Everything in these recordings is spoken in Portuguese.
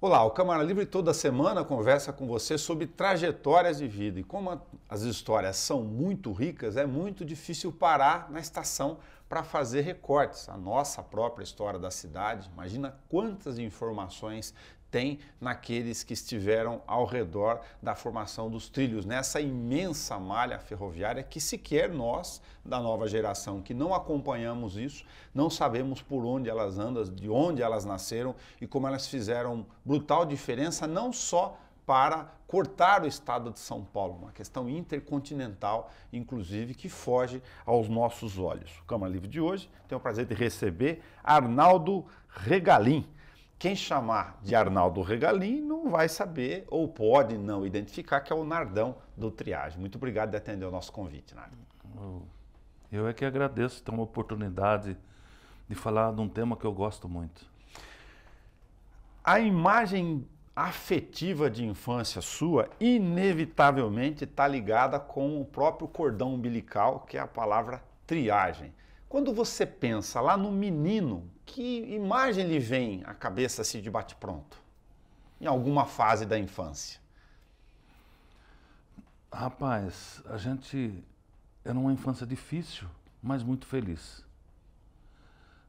Olá, o Câmara Livre toda semana conversa com você sobre trajetórias de vida. E como as histórias são muito ricas, é muito difícil parar na estação para fazer recortes. A nossa própria história da cidade, imagina quantas informações tem naqueles que estiveram ao redor da formação dos trilhos, nessa imensa malha ferroviária que sequer nós, da nova geração, que não acompanhamos isso, não sabemos por onde elas andam, de onde elas nasceram e como elas fizeram brutal diferença, não só para cortar o estado de São Paulo, uma questão intercontinental, inclusive, que foge aos nossos olhos. O Câmara Livre de hoje tem o prazer de receber Arnaldo Regalim. Quem chamar de Arnaldo Regalim não vai saber ou pode não identificar que é o Nardão do Triagem. Muito obrigado por atender o nosso convite, Nardão. Eu é que agradeço ter uma oportunidade de falar de um tema que eu gosto muito. A imagem afetiva de infância sua, inevitavelmente está ligada com o próprio cordão umbilical, que é a palavra triagem. Quando você pensa lá no menino, que imagem lhe vem à cabeça assim de bate-pronto? Em alguma fase da infância? Rapaz, a gente era uma infância difícil, mas muito feliz.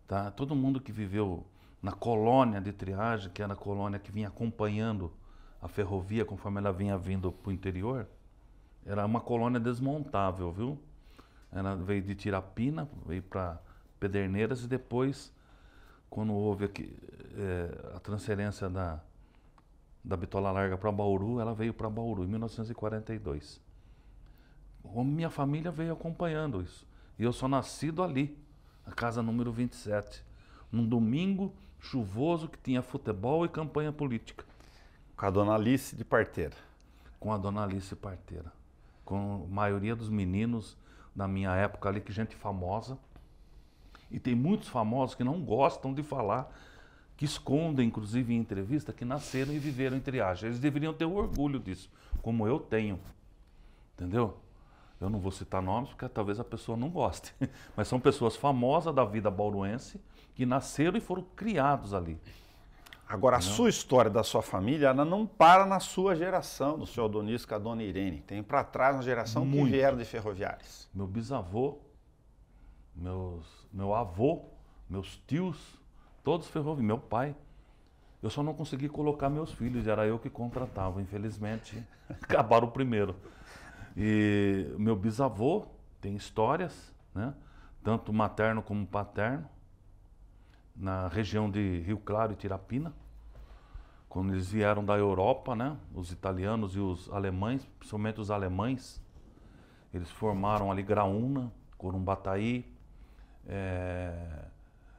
Tá? Todo mundo que viveu na colônia de Triagem, que era a colônia que vinha acompanhando a ferrovia conforme ela vinha vindo para o interior, era uma colônia desmontável, viu? Ela veio de Tirapina, veio para Pederneiras e depois, quando houve aqui, a transferência da Bitola Larga para Bauru, ela veio para Bauru em 1942. Minha família veio acompanhando isso. E eu sou nascido ali, a casa número 27, num domingo chuvoso que tinha futebol e campanha política. Com a dona Alice de Parteira. Com a dona Alice Parteira. Com a maioria dos meninos da minha época ali, que gente famosa. E tem muitos famosos que não gostam de falar, que escondem, inclusive em entrevista, que nasceram e viveram em Triagem. Eles deveriam ter orgulho disso, como eu tenho. Entendeu? Eu não vou citar nomes, porque talvez a pessoa não goste. Mas são pessoas famosas da vida bauruense, que nasceram e foram criados ali. Agora, Entendeu? A sua história da sua família, ela não para na sua geração, do seu Adonis com a dona Irene. Tem para trás uma geração que vieram de ferroviários. Meu bisavô, meu avô, meus tios, todos ferroviários, meu pai. Eu só não consegui colocar meus filhos, era eu que contratava, infelizmente, acabaram primeiro. E meu bisavô tem histórias, né? Tanto materno como paterno, na região de Rio Claro e Tirapina, quando eles vieram da Europa, né? Os italianos e os alemães, principalmente os alemães, eles formaram ali Graúna, Corumbataí,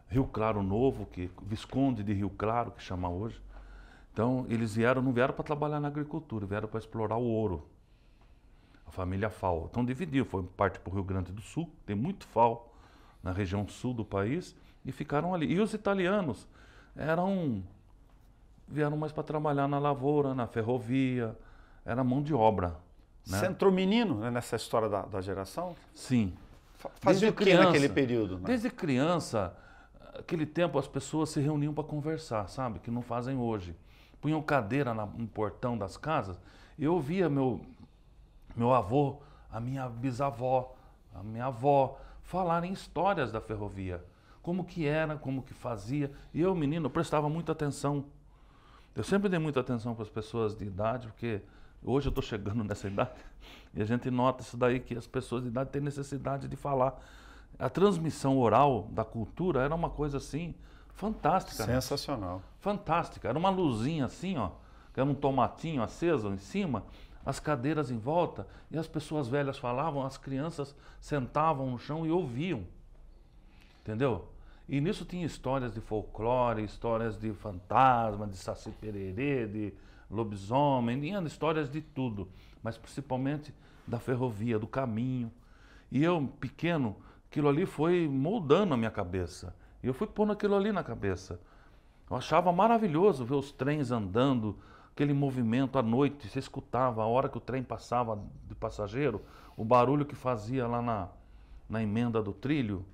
Rio Claro Novo, que Visconde de Rio Claro, que chama hoje. Então, eles não vieram para trabalhar na agricultura, vieram para explorar o ouro. A família FAO. Então dividiu, foi parte para o Rio Grande do Sul, tem muito FAO na região sul do país, e ficaram ali. E os italianos vieram mais para trabalhar na lavoura, na ferrovia, era mão de obra. Né? Você entrou menino, né, nessa história da geração? Sim. Fazia o que naquele período? Né? Desde criança, aquele tempo as pessoas se reuniam para conversar, sabe? Que não fazem hoje. Punham cadeira no portão das casas, e eu ouvia meu avô, a minha bisavó, a minha avó, falarem histórias da ferrovia. Como que era, como que fazia. E eu, menino, prestava muita atenção. Eu sempre dei muita atenção para as pessoas de idade, porque hoje eu estou chegando nessa idade, e a gente nota isso daí, que as pessoas de idade têm necessidade de falar. A transmissão oral da cultura era uma coisa assim, fantástica. Sensacional. Né? Fantástica. Era uma luzinha assim, ó, que era um tomatinho aceso em cima, as cadeiras em volta, e as pessoas velhas falavam, as crianças sentavam no chão e ouviam. Entendeu? E nisso tinha histórias de folclore, histórias de fantasma, de saci pererê, de lobisomem, tinha histórias de tudo, mas principalmente da ferrovia, do caminho. E eu, pequeno, aquilo ali foi moldando a minha cabeça. E eu fui pondo aquilo ali na cabeça. Eu achava maravilhoso ver os trens andando, aquele movimento à noite, você escutava a hora que o trem passava de passageiro, o barulho que fazia lá na emenda do trilho.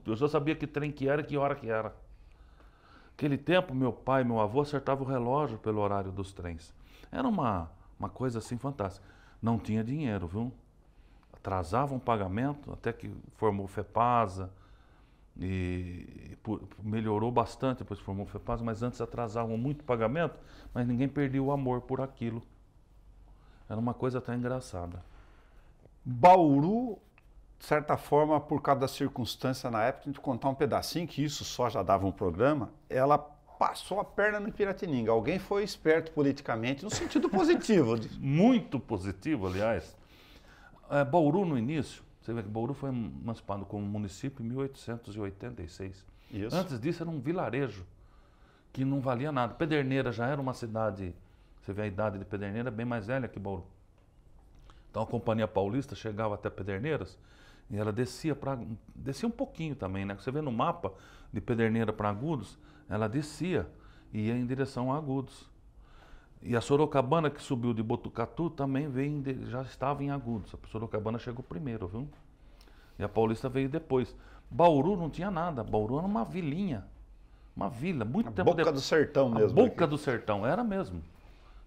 Eu já sabia que trem que era e que hora que era. Aquele tempo, meu pai e meu avô acertavam o relógio pelo horário dos trens. Era uma coisa assim fantástica. Não tinha dinheiro, viu? Atrasavam o pagamento, até que formou o FEPASA, melhorou bastante depois que formou o FEPASA, mas antes atrasavam muito o pagamento, mas ninguém perdia o amor por aquilo. Era uma coisa até engraçada. Bauru, de certa forma, por causa da circunstância na época, a gente contar um pedacinho, que isso só já dava um programa, ela passou a perna no Piratininga. Alguém foi esperto politicamente, no sentido positivo. Muito positivo, aliás. Bauru, no início, você vê que Bauru foi emancipado como município em 1886. Isso. Antes disso era um vilarejo, que não valia nada. Pederneiras já era uma cidade, você vê a idade de Pederneiras, bem mais velha que Bauru. Então a Companhia Paulista chegava até Pederneiras e ela descia um pouquinho também, né? Você vê no mapa de Pederneira para Agudos, ela descia e ia em direção a Agudos. E a Sorocabana, que subiu de Botucatu, também já estava em Agudos. A Sorocabana chegou primeiro, viu? E a Paulista veio depois. Bauru não tinha nada, Bauru era uma vilinha. Uma vila, muito tempo depois. Boca do Sertão mesmo. A Boca do Sertão, era mesmo.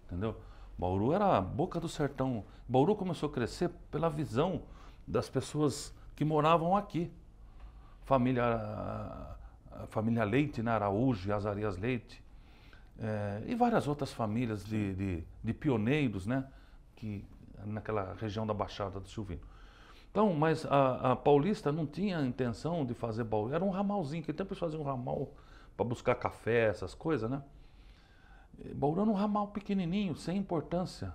Entendeu? Bauru era a Boca do Sertão. Bauru começou a crescer pela visão das pessoas que moravam aqui. A família Leite, né? Araújo e Azarias Leite. E várias outras famílias de pioneiros, né? Que, naquela região da Baixada do Silvino. Então, mas a Paulista não tinha intenção de fazer Bauru. Era um ramalzinho, que tempo eles faziam um ramal para buscar café, essas coisas, né? Bauru era um ramal pequenininho, sem importância.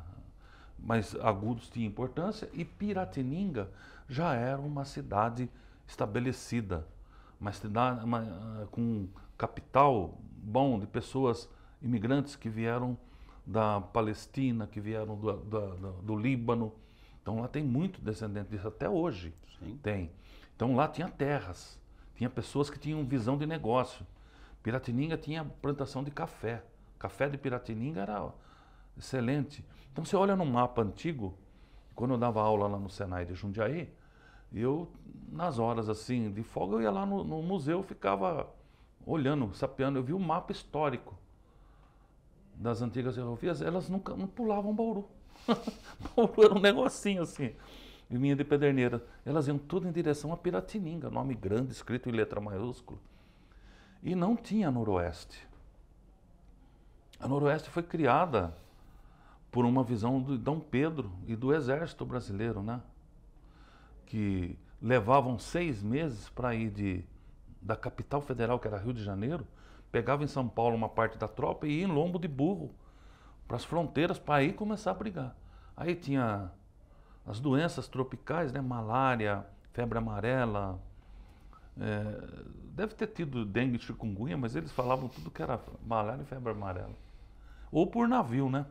Mas Agudos tinha importância e Piratininga já era uma cidade estabelecida. Uma cidade com capital bom de pessoas imigrantes que vieram da Palestina, que vieram do Líbano. Então lá tem muito descendente disso até hoje. Sim. Tem. Então lá tinha terras, tinha pessoas que tinham visão de negócio. Piratininga tinha plantação de café. Café de Piratininga era excelente. Então você olha no mapa antigo, quando eu dava aula lá no Senai de Jundiaí, eu, nas horas assim de folga, eu ia lá no museu, ficava olhando, sapeando. Eu vi o mapa histórico das antigas ferrovias, elas não pulavam Bauru. Bauru era um negocinho assim, e vinha de Pederneira. Elas iam tudo em direção a Piratininga, nome grande, escrito em letra maiúscula. E não tinha Noroeste. A Noroeste foi criada por uma visão do Dom Pedro e do Exército Brasileiro, né? Que levavam 6 meses para ir da capital federal, que era Rio de Janeiro, pegava em São Paulo uma parte da tropa e ia em lombo de burro para as fronteiras para aí começar a brigar. Aí tinha as doenças tropicais, né? Malária, febre amarela, deve ter tido dengue e chikungunya, mas eles falavam tudo que era malária e febre amarela. Ou por navio, né?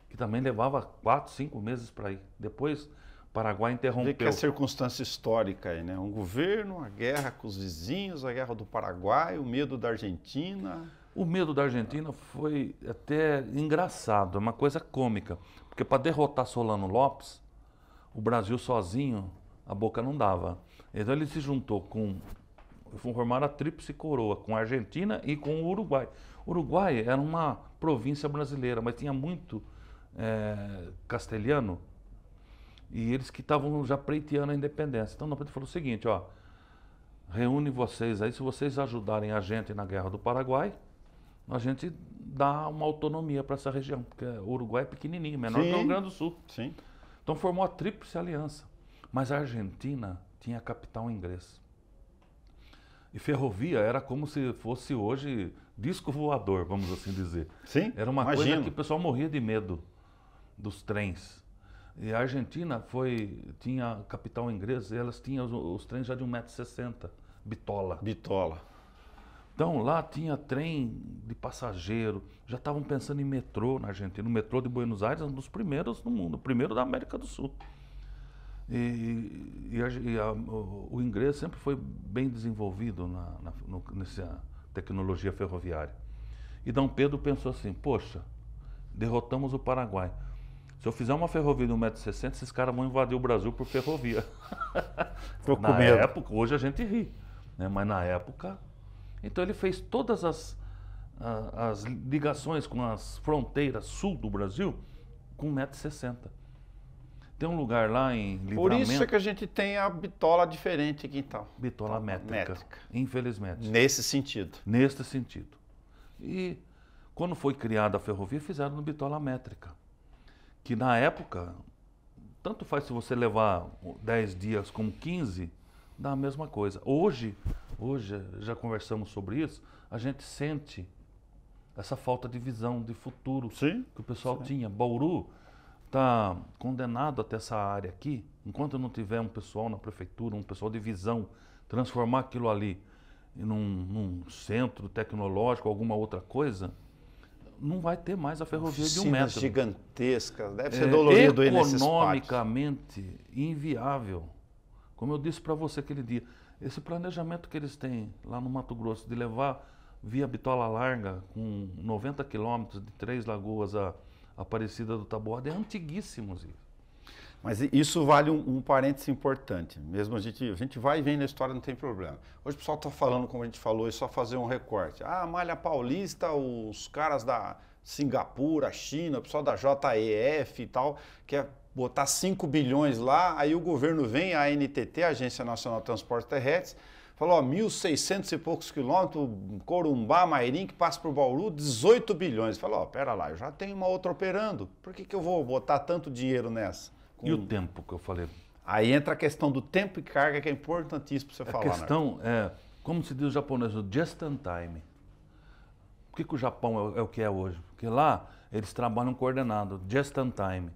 Que também levava 4, 5 meses para ir. Depois, o Paraguai interrompeu. Vê que é circunstância histórica aí, né? Um governo, a guerra com os vizinhos, a guerra do Paraguai, o medo da Argentina. O medo da Argentina foi até engraçado, é uma coisa cômica. Porque para derrotar Solano Lopes, o Brasil sozinho, a boca não dava. Então ele se juntou formaram a Tríplice Coroa, com a Argentina e com o Uruguai. O Uruguai era uma província brasileira, mas tinha muito castelhano, e eles que estavam já pleiteando a independência. Então, Dom falou o seguinte, ó, reúne vocês aí, se vocês ajudarem a gente na Guerra do Paraguai, a gente dá uma autonomia para essa região, porque o Uruguai é pequenininho, menor que o Rio Grande do Sul. Sim. Então formou a Tríplice Aliança. Mas a Argentina tinha capital inglês. E ferrovia era como se fosse hoje disco voador, vamos assim dizer. Sim, era uma coisa que o pessoal morria de medo dos trens. E a Argentina tinha capital inglês, e elas tinham os trens já de 1,60 m, bitola. Bitola. Então lá tinha trem de passageiro, já estavam pensando em metrô na Argentina. O metrô de Buenos Aires é um dos primeiros no mundo, o primeiro da América do Sul. O inglês sempre foi bem desenvolvido nessa tecnologia ferroviária. E Dom Pedro pensou assim, poxa, derrotamos o Paraguai. Se eu fizer uma ferrovia de 1,60 m, esses caras vão invadir o Brasil por ferrovia. Na época, hoje a gente ri, né? Mas na época... Então ele fez todas as as ligações com as fronteiras sul do Brasil com 1,60 m. Tem um lugar lá em Livramento... Por isso é que a gente tem a bitola diferente aqui então. Bitola métrica, infelizmente. Nesse sentido. Neste sentido. E quando foi criada a ferrovia, fizeram no bitola métrica. Que na época, tanto faz se você levar 10 dias como 15, dá a mesma coisa. Hoje, já conversamos sobre isso, a gente sente essa falta de visão, de futuro Sim, que o pessoal sim. tinha. Bauru está condenado até essa área aqui, enquanto não tiver um pessoal na prefeitura, um pessoal de visão, transformar aquilo ali num centro tecnológico, alguma outra coisa, não vai ter mais a ferrovia de 1 Oficinas metro. gigantescas, deve ser dolorido ir nesses pátios. Economicamente inviável. Como eu disse para você aquele dia, esse planejamento que eles têm lá no Mato Grosso de levar via Bitola Larga com 90 quilômetros de Três Lagoas a Aparecida do Taboada é antiguíssimo. Mas isso vale um parêntese importante. Mesmo a gente vai e vem na história, não tem problema. Hoje o pessoal está falando, como a gente falou, é só fazer um recorte. Ah, a Malha Paulista, os caras da Singapura, China, o pessoal da JEF e tal, quer botar 5 bilhões lá, aí o governo vem, a ANTT, a Agência Nacional de Transportes Terrestres, falou, ó, 1.600 e poucos quilômetros, Corumbá, Mairim, que passa por Bauru, 18 bilhões. Falou, ó, pera lá, eu já tenho uma outra operando, por que eu vou botar tanto dinheiro nessa? E o tempo que eu falei? Aí entra a questão do tempo e carga, que é importantíssimo para você falar. A questão é, como se diz o japonês, o just in time. Por que o Japão é o que é hoje? Porque lá eles trabalham coordenado, just in time.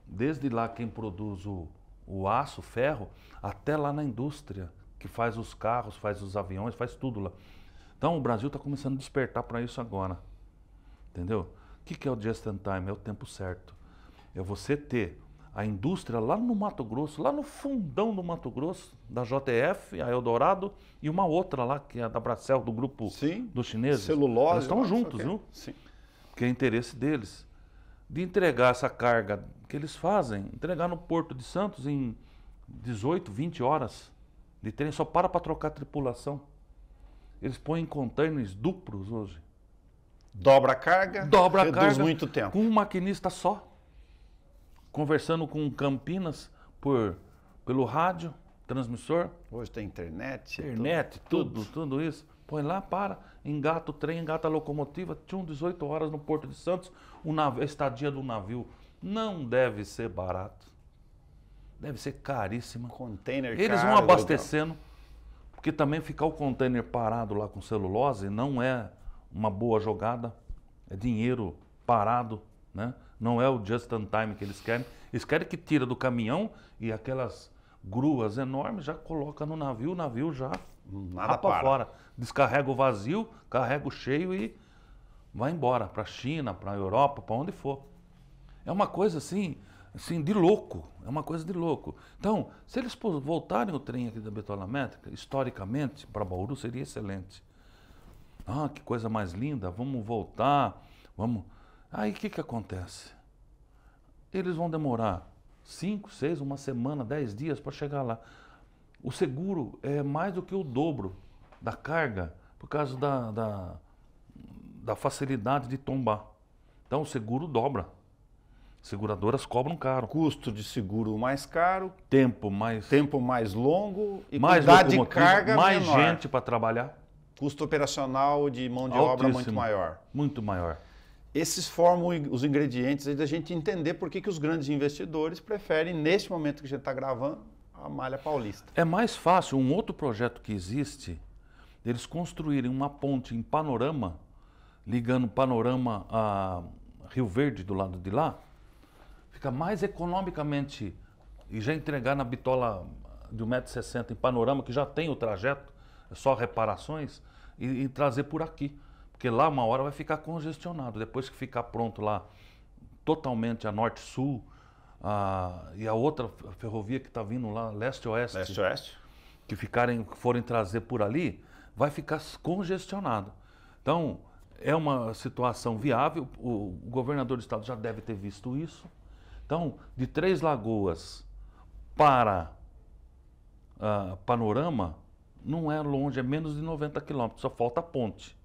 Desde lá quem produz o aço, o ferro, até lá na indústria, que faz os carros, faz os aviões, faz tudo lá. Então o Brasil está começando a despertar para isso agora. Entendeu? O que é o just in time? É o tempo certo. É você ter a indústria lá no Mato Grosso, lá no fundão do Mato Grosso, da JF, a Eldorado, e uma outra lá, que é a da Bracel, do grupo dos chineses. Celulose. Eles estão juntos, viu? Sim. Porque é interesse deles. De entregar essa carga que eles fazem, entregar no Porto de Santos em 18, 20 horas de trem, só para trocar a tripulação. Eles põem containers duplos hoje. Dobra a carga, reduz muito tempo. Com um maquinista só. Conversando com Campinas pelo rádio, transmissor. Hoje tem internet. Tudo isso. Põe lá, engata o trem, engata a locomotiva, 18 horas no Porto de Santos, a estadia do navio não deve ser barato. Deve ser caríssima. Container Eles vão abastecendo, porque também ficar o container parado lá com celulose não é uma boa jogada. É dinheiro parado, né? Não é o just in time que eles querem. Eles querem que tira do caminhão e aquelas gruas enormes já coloca no navio, o navio já rapa fora. Descarrega o vazio, carrega o cheio e vai embora para a China, para a Europa, para onde for. É uma coisa assim de louco. É uma coisa de louco. Então, se eles voltarem o trem aqui da Bitola Métrica, historicamente, para Bauru seria excelente. Ah, que coisa mais linda, vamos voltar, vamos... Aí o que acontece? Eles vão demorar 5, 6, uma semana, 10 dias para chegar lá. O seguro é mais do que o dobro da carga por causa da facilidade de tombar. Então o seguro dobra. Seguradoras cobram caro. Custo de seguro mais caro. Tempo mais longo e mais quantidade de carga mais menor. gente para trabalhar. Custo operacional de mão de obra muito maior. Muito maior. Esses formam os ingredientes aí da gente entender por que os grandes investidores preferem, neste momento que a gente está gravando, a Malha Paulista. É mais fácil, um outro projeto que existe, eles construírem uma ponte em Panorama, ligando Panorama a Rio Verde do lado de lá, fica mais economicamente, e já entregar na bitola de 1,60 m em Panorama, que já tem o trajeto, é só reparações, e trazer por aqui. Porque lá uma hora vai ficar congestionado. Depois que ficar pronto lá, totalmente a norte-sul, e a outra ferrovia que está vindo lá, leste-oeste, que forem trazer por ali, vai ficar congestionado. Então, é uma situação viável. O governador do estado já deve ter visto isso. Então, de Três Lagoas para Panorama, não é longe, é menos de 90 quilômetros, só falta a ponte.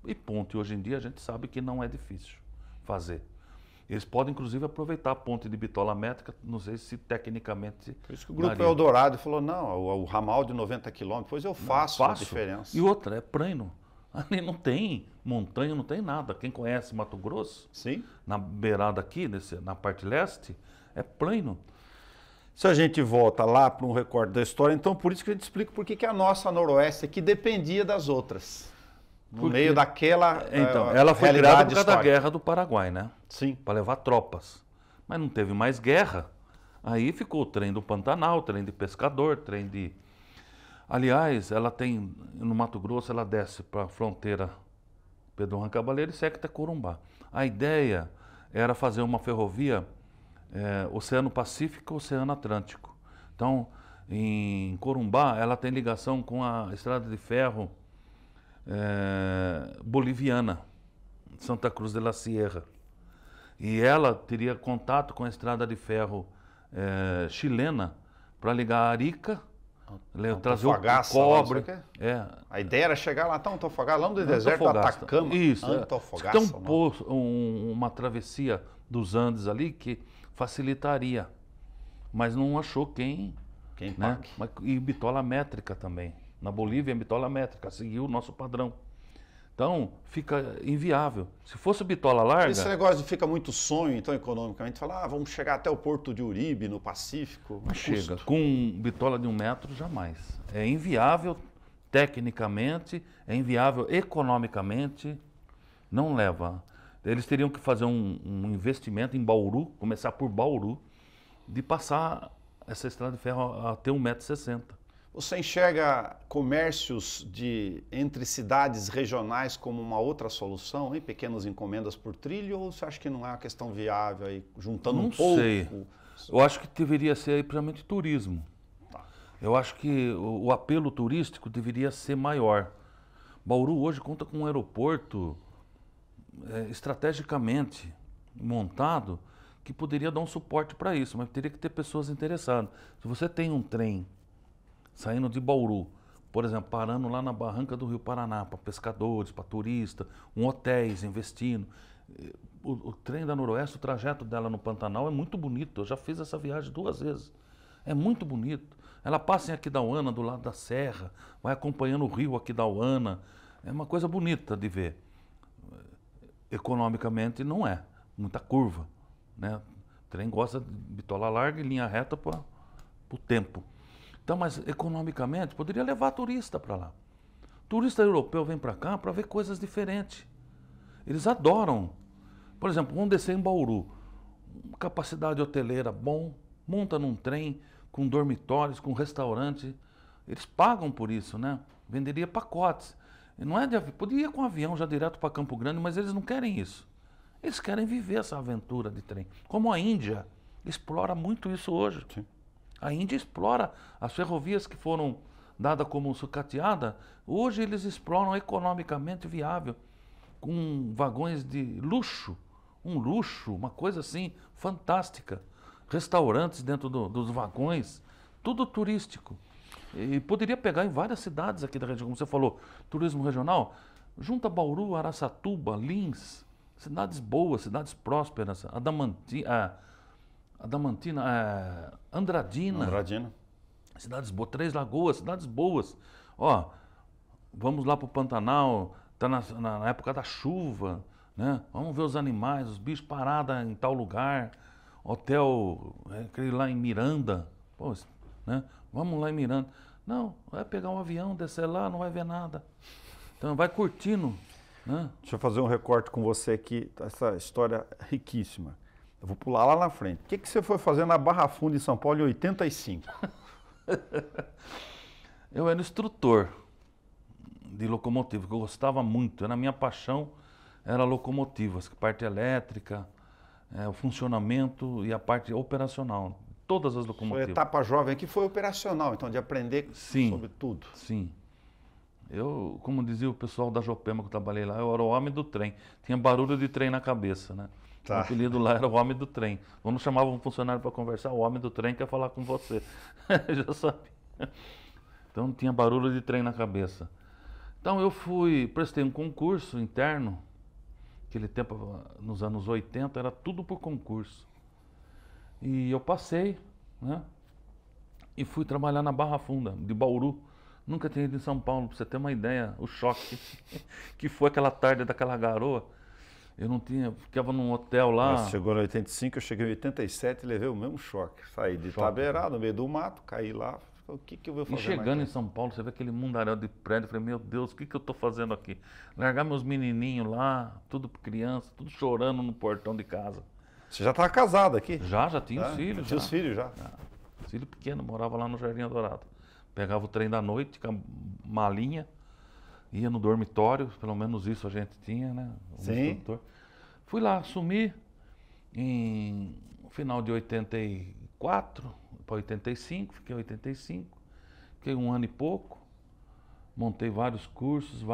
E ponte, hoje em dia, a gente sabe que não é difícil fazer. Eles podem, inclusive, aproveitar a ponte de bitola métrica, não sei se tecnicamente... Por isso que o Grupo Eldorado falou, não, o ramal de 90 quilômetros, depois eu faço a diferença. E outra, é plano. Ali não tem montanha, não tem nada. Quem conhece Mato Grosso, sim, na beirada aqui, na parte leste, é plano. Se a gente volta lá para um recorte da história, então por isso que a gente explica por que a nossa Noroeste aqui dependia das outras. No meio daquela então, ela foi criada por causa da Guerra do Paraguai, né? Sim. Para levar tropas. Mas não teve mais guerra. Aí ficou o trem do Pantanal, trem de pescador, trem de... Aliás, ela tem, no Mato Grosso, ela desce para a fronteira Pedro Juan Cabaleiro e segue até Corumbá. A ideia era fazer uma ferrovia Oceano Pacífico e Oceano Atlântico. Então, em Corumbá, ela tem ligação com a estrada de ferro boliviana, Santa Cruz de la Sierra. E ela teria contato com a estrada de ferro chilena para ligar Arica, trazer o cobre. A ideia era chegar lá, Antofagasta, lá no deserto do Atacama. Isso. Antofagasta. Então, uma travessia dos Andes ali que facilitaria. Mas não achou quem né? E bitola métrica também. Na Bolívia, bitola métrica, seguiu o nosso padrão. Então, fica inviável. Se fosse bitola larga... Esse negócio de fica muito sonho, então, economicamente, falar, vamos chegar até o Porto de Uribe, no Pacífico. Não chega. Com bitola de 1 metro, jamais. É inviável tecnicamente, é inviável economicamente, não leva. Eles teriam que fazer um investimento em Bauru, começar por Bauru, de passar essa estrada de ferro a ter 1,60 m. Você enxerga comércios entre cidades regionais como uma outra solução, hein? Pequenas encomendas por trilho, ou você acha que não é uma questão viável aí, juntando um pouco? Não sei. Eu acho que deveria ser aí principalmente turismo. Tá. Eu acho que o apelo turístico deveria ser maior. Bauru hoje conta com um aeroporto estrategicamente montado que poderia dar um suporte para isso, mas teria que ter pessoas interessadas. Se você tem um trem saindo de Bauru, por exemplo, parando lá na barranca do Rio Paraná, para pescadores, para turistas, hotéis investindo. O trem da Noroeste, o trajeto dela no Pantanal é muito bonito. Eu já fiz essa viagem 2 vezes. É muito bonito. Ela passa em Aquidauana, do lado da serra, vai acompanhando o rio Aquidauana. É uma coisa bonita de ver. Economicamente não é. Muita curva, né? O trem gosta de bitola larga e linha reta para o tempo. Então, mas economicamente, poderia levar turista para lá. Turista europeu vem para cá para ver coisas diferentes. Eles adoram. Por exemplo, vamos descer em Bauru. Capacidade hoteleira bom, monta num trem com dormitórios, com restaurante. Eles pagam por isso, né? Venderia pacotes. E não é de avião. Podia ir com avião já direto para Campo Grande, mas eles não querem isso. Eles querem viver essa aventura de trem. Como a Índia explora muito isso hoje. Sim. A Índia explora as ferrovias que foram dadas como sucateada. Hoje eles exploram economicamente viável, com vagões de luxo, um luxo, uma coisa assim fantástica. Restaurantes dentro dos vagões, tudo turístico. E poderia pegar em várias cidades aqui da região, como você falou, turismo regional. Junta Bauru, Araçatuba, Lins, cidades boas, cidades prósperas, Andradina. Cidades boas, Três Lagoas, cidades boas. Ó, vamos lá para o Pantanal, está na época da chuva, né? Vamos ver os animais, os bichos parados em tal lugar. Hotel, aquele lá em Miranda, pô, né? Vamos lá em Miranda. Não, vai pegar um avião, descer lá, não vai ver nada. Então vai curtindo, né? Deixa eu fazer um recorte com você aqui, essa história riquíssima. Eu vou pular lá na frente. O que você foi fazer na Barra Funda, em São Paulo, em 85? Eu era instrutor de locomotiva, que eu gostava muito. A minha paixão era locomotivas, parte elétrica, o funcionamento e a parte operacional. Todas as locomotivas. Sua etapa jovem aqui foi operacional, então, de aprender sobre tudo. Sim. Eu, como dizia o pessoal da Jopema que eu trabalhei lá, eu era o homem do trem. Tinha barulho de trem na cabeça, né? Tá. O apelido lá era o homem do trem. Quando chamava um funcionário para conversar, o homem do trem quer falar com você. Já sabia. Então tinha barulho de trem na cabeça. Então eu prestei um concurso interno, aquele tempo, nos anos 80, era tudo por concurso. E eu passei, né? E fui trabalhar na Barra Funda, de Bauru. Nunca tinha ido em São Paulo, pra você ter uma ideia, o choque que foi aquela tarde daquela garoa. Eu não tinha, ficava num hotel lá. Você chegou em 85, eu cheguei em 87 e levei o mesmo choque. Saí de Itaberá, no meio do mato, caí lá, o que eu vou fazer? E chegando em São Paulo, você vê aquele mundaréu de prédio, eu falei, meu Deus, o que eu tô fazendo aqui? Largar meus menininhos lá, tudo criança, tudo chorando no portão de casa. Você já estava casado aqui? Já tinha os filhos. Tinha os filhos já? Filho pequeno, morava lá no Jardim Dourado. Pegava o trem da noite, com a malinha, ia no dormitório, pelo menos isso a gente tinha, né? Sim. Fui lá, assumi no final de 84 para 85, fiquei 85, fiquei um ano e pouco, montei vários cursos,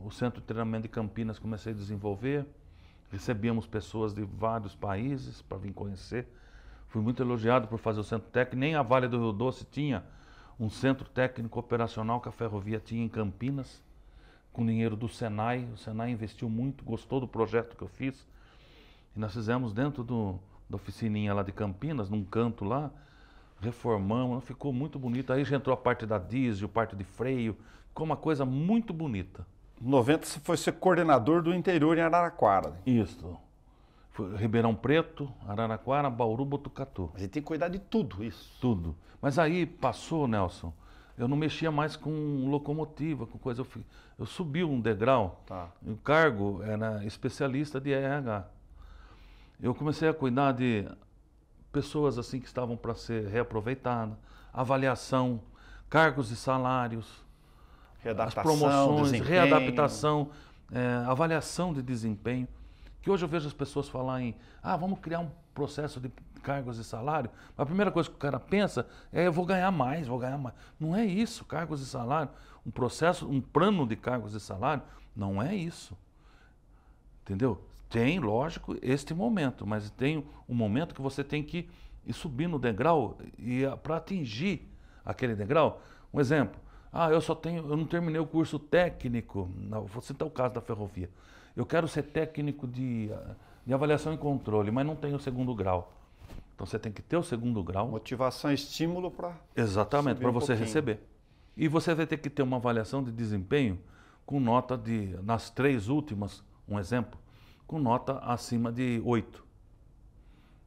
o Centro de Treinamento de Campinas comecei a desenvolver, recebíamos pessoas de vários países para vir conhecer. Fui muito elogiado por fazer o centro técnico. Nem a Vale do Rio Doce tinha um centro técnico operacional que a ferrovia tinha em Campinas, com dinheiro do Senai. O Senai investiu muito, gostou do projeto que eu fiz. E nós fizemos dentro da oficininha lá de Campinas, num canto lá, reformamos, ficou muito bonito. Aí já entrou a parte da diesel, parte de freio, ficou uma coisa muito bonita. Em 90 você foi ser coordenador do interior em Araraquara. Isso. Ribeirão Preto, Araraquara, Bauru, Botucatu. A gente tem que cuidar de tudo isso. Tudo. Mas aí passou, Nelson, eu não mexia mais com locomotiva, com coisa. Eu subi um degrau, o cargo era especialista de RH. Eu comecei a cuidar de pessoas assim que estavam para ser reaproveitadas, avaliação, cargos e salários, as promoções, readaptação, avaliação de desempenho. Que hoje eu vejo as pessoas falar vamos criar um processo de cargos e salário. A primeira coisa que o cara pensa é, eu vou ganhar mais. Não é isso, cargos e salário. Um processo, um plano de cargos e salário, não é isso. Entendeu? Tem, lógico, este momento, mas tem um momento que você tem que ir subir no degrau e para atingir aquele degrau. Um exemplo, eu não terminei o curso técnico, vou citar o caso da ferrovia. Eu quero ser técnico de avaliação e controle, mas não tenho o segundo grau. Então você tem que ter o segundo grau. Motivação e estímulo para... Exatamente, para você receber. E você vai ter que ter uma avaliação de desempenho com nota nas 3 últimas, um exemplo, com nota acima de 8.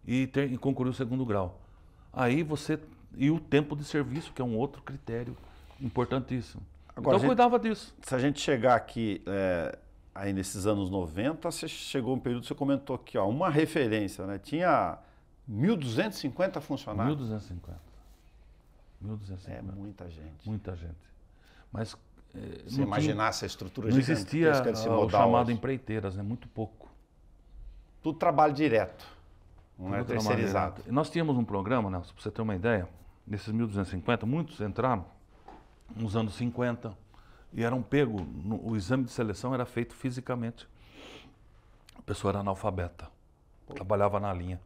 E concluir o segundo grau. E o tempo de serviço, que é um outro critério importantíssimo. Agora, então eu cuidava disso. Se a gente chegar aqui... Aí nesses anos 90, você chegou um período, você comentou aqui, uma referência, né? Tinha 1.250 funcionários. 1.250. É muita gente. Muita gente. Mas se imaginar essa estrutura não existia o chamado empreiteiras, né? Muito pouco. Tudo trabalho direto, não é terceirizado. Nós tínhamos um programa, né? Para você ter uma ideia, desses 1.250, muitos entraram nos anos 50, e eram pegos, o exame de seleção era feito fisicamente. A pessoa era analfabeta, trabalhava na linha.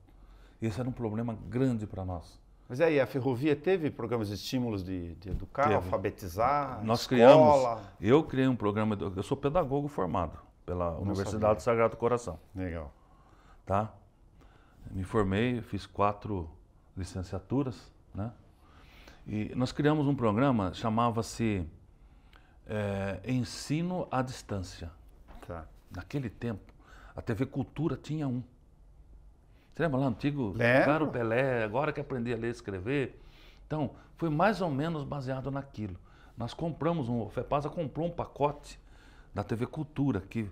Esse era um problema grande para nós. Mas aí, a ferrovia teve programas de estímulos de educar, alfabetizar, nós escola? Eu criei um programa, eu sou pedagogo formado pela Universidade do Sagrado Coração. Legal. Tá? Me formei, fiz 4 licenciaturas, né? E nós criamos um programa, chamava-se Ensino à Distância. Tá. Naquele tempo, a TV Cultura tinha um. Você lembra lá, antigo? Lembro. O Pelé, agora que aprendi a ler e escrever. Então, foi mais ou menos baseado naquilo. Nós compramos, o FEPASA comprou um pacote da TV Cultura, que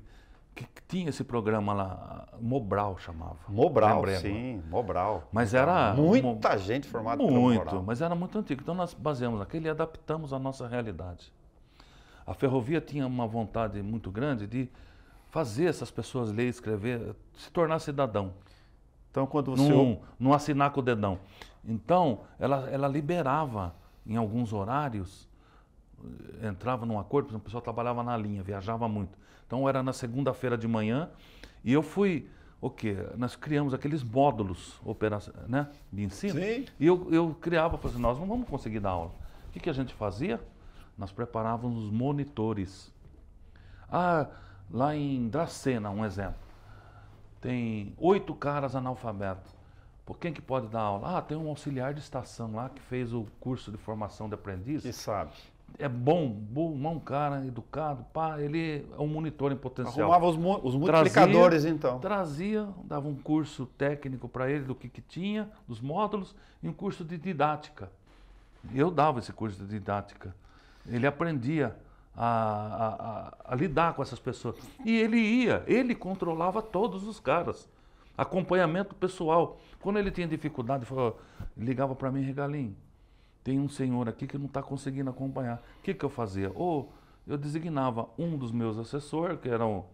tinha esse programa lá, Mobral chamava. Mobral, sim, Mobral. Mas era... Muita gente formada pelo Mobral. Mas era muito antigo. Então nós baseamos naquele e adaptamos à nossa realidade. A ferrovia tinha uma vontade muito grande de fazer essas pessoas ler e escrever, se tornar cidadão. Então, quando você... Não assinar com o dedão. Então, ela liberava em alguns horários, entrava num acordo, por exemplo, o pessoal trabalhava na linha, viajava muito. Então, era na segunda-feira de manhã e eu fui... Nós criamos aqueles módulos né, de ensino. Sim. E eu criava, falei assim, nós não vamos conseguir dar aula. O que a gente fazia? Nós preparávamos os monitores. Ah, lá em Dracena, um exemplo, tem 8 caras analfabetos. Por quem que pode dar aula? Ah, tem um auxiliar de estação lá que fez o curso de formação de aprendiz. Que sabe. É bom, um cara educado, pá, ele é um monitor em potencial. Arrumava os multiplicadores, então. Trazia, dava um curso técnico para ele do que tinha, dos módulos, e um curso de didática. Eu dava esse curso de didática. Ele aprendia a lidar com essas pessoas. E ele controlava todos os caras. Acompanhamento pessoal. Quando ele tinha dificuldade, ligava para mim, Regalinho, tem um senhor aqui que não está conseguindo acompanhar. O que eu fazia? Ou eu designava um dos meus assessores, que eram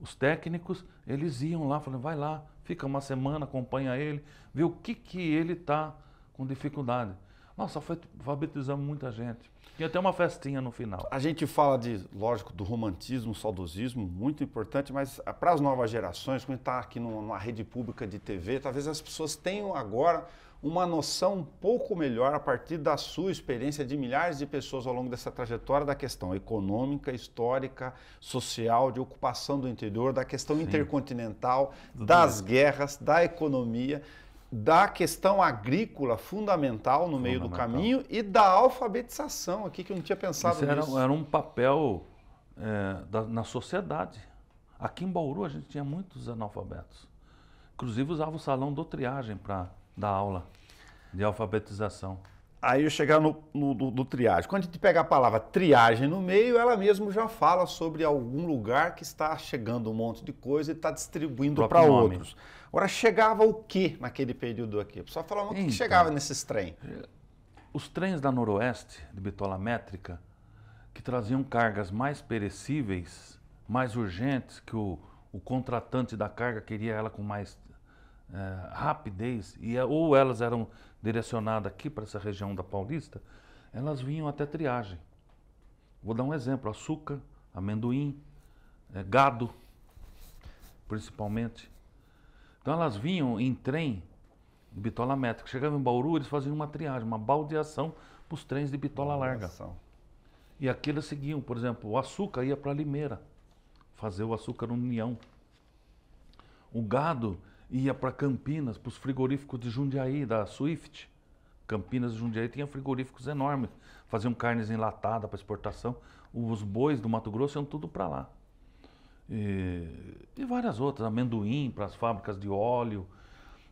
os técnicos, eles iam lá, falando, vai lá, fica uma semana, acompanha ele, vê o que ele está com dificuldade. Nossa, alfabetizamos muita gente. Tinha até uma festinha no final. A gente fala lógico, do romantismo, saudosismo, muito importante, mas para as novas gerações, quando está aqui numa rede pública de TV, talvez as pessoas tenham agora uma noção um pouco melhor, a partir da sua experiência de milhares de pessoas ao longo dessa trajetória, da questão econômica, histórica, social, de ocupação do interior, da questão intercontinental, das guerras, da economia, da questão agrícola fundamental no meio do caminho e da alfabetização aqui, que eu não tinha pensado nisso. Era um papel na sociedade. Aqui em Bauru a gente tinha muitos analfabetos. Inclusive usava o salão do triagem para dar aula de alfabetização. Aí eu chegar no triagem. Quando a gente pega a palavra triagem no meio, ela mesmo já fala sobre algum lugar que está chegando um monte de coisa e está distribuindo para outros. Agora, chegava o que naquele período aqui? Só falava o que chegava nesses trens. Os trens da Noroeste, de bitola métrica, que traziam cargas mais perecíveis, mais urgentes, que o contratante da carga queria ela com mais rapidez, ou elas eram direcionadas aqui para essa região da Paulista, elas vinham até triagem. Vou dar um exemplo, açúcar, amendoim, gado, principalmente. Então elas vinham em trem de bitola métrica. Chegavam em Bauru, eles faziam uma triagem, uma baldeação para os trens de bitola larga. E aqui eles seguiam, por exemplo, o açúcar ia para Limeira, fazer o açúcar União. O gado ia para Campinas, para os frigoríficos de Jundiaí, da Swift. Campinas e Jundiaí tinham frigoríficos enormes, faziam carnes enlatadas para exportação. Os bois do Mato Grosso iam tudo para lá. E várias outras, amendoim para as fábricas de óleo.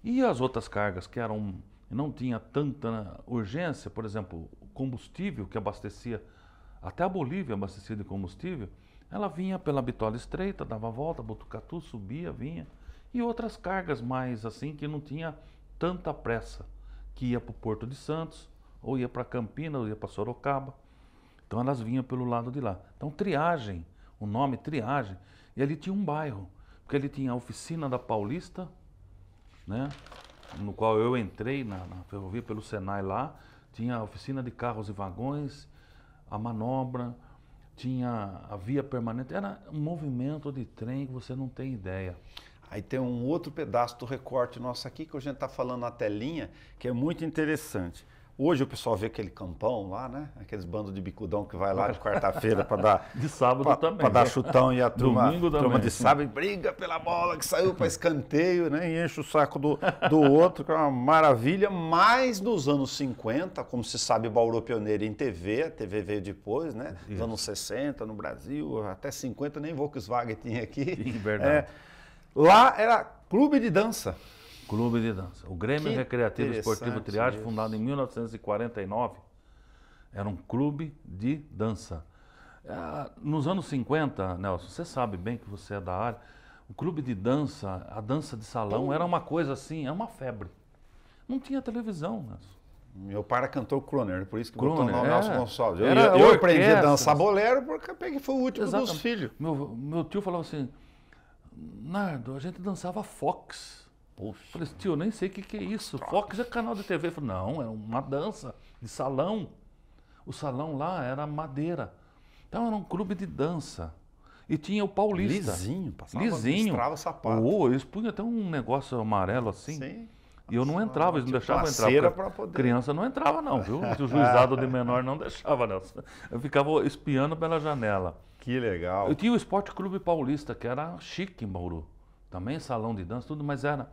E as outras cargas que não tinha tanta urgência, por exemplo, o combustível que abastecia, até a Bolívia abastecia de combustível, ela vinha pela bitola estreita, dava a volta, Botucatu, subia, vinha. E outras cargas mais assim, que não tinha tanta pressa, que ia para o Porto de Santos, ou ia para Campinas, ou ia para Sorocaba. Então elas vinham pelo lado de lá. Então triagem, o nome triagem, e ali tinha um bairro, porque ele tinha a oficina da Paulista, né, no qual eu entrei na ferrovia pelo Senai lá, tinha a oficina de carros e vagões, a manobra, tinha a via permanente, era um movimento de trem que você não tem ideia. Aí tem um outro pedaço do recorte nosso aqui, que a gente está falando na telinha, que é muito interessante. Hoje o pessoal vê aquele campão lá, né? Aqueles bandos de bicudão que vai lá de quarta-feira para dar... De sábado também. Para dar chutão e a turma de sim. sábado briga pela bola que saiu para escanteio, né? E enche o saco do outro, que é uma maravilha. Mas nos anos 50, como se sabe, Bauru pioneiro em TV, a TV veio depois, né? Nos anos 60 no Brasil, até 50 nem Volkswagen tinha aqui. Sim, verdade. Lá era clube de dança. Clube de dança. O Grêmio Recreativo Esportivo Triagem, fundado em 1949, era um clube de dança. Nos anos 50, Nelson, você sabe bem que você é da área, o clube de dança, a dança de salão, era uma coisa assim, é uma febre. Não tinha televisão, Nelson. Meu pai era cantor crooner, por isso que crooner, botou o Nelson Gonçalves. Eu aprendi a dançar bolero porque eu peguei, foi o último dos filhos. Meu tio falava assim, Nardo, a gente dançava Fox. Poxa. Falei, tio, eu nem sei o que é isso. Fox é canal de TV. Eu falei, não, é uma dança de salão. O salão lá era madeira. Então era um clube de dança. E tinha o Paulista. Lisinho, passava, lisinho. Estrava sapato. Eles punham até um negócio amarelo assim. Sim. E eu não entrava, eles não deixavam uma entrar. cera porque pra poder- Criança não entrava não, viu? O juizado de menor não deixava não. Eu ficava espiando pela janela. Que legal. Eu tinha o Esporte Clube Paulista, que era chique em Bauru. Também salão de dança, tudo, mas era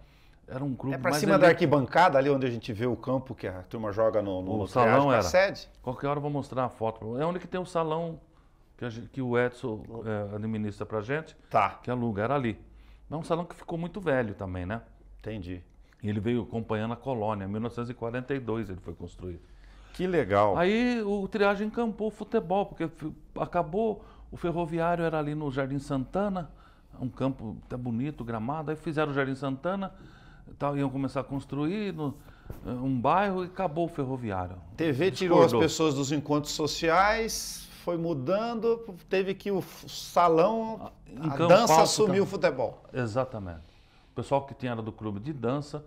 um clube É pra mais cima da elite. arquibancada, ali onde a gente vê o campo que a turma joga no salão triagem pra era. sede? Qualquer hora eu vou mostrar a foto. É onde que tem o salão que o Edson administra pra gente, Tá, que aluga, era ali. É um salão que ficou muito velho também, né? entendi. E ele veio acompanhando a colônia, em 1942 ele foi construído. Que legal. Aí o Triagem encampou o futebol, porque acabou, o Ferroviário era ali no Jardim Santana, um campo até bonito, gramado, aí fizeram o Jardim Santana, iam começar a construir um bairro e acabou o Ferroviário. TV tirou as Discordou. pessoas dos encontros sociais, foi mudando, teve que o salão, a Encampar dança o assumiu futebol. o futebol. Exatamente. O pessoal que tinha era do clube de dança,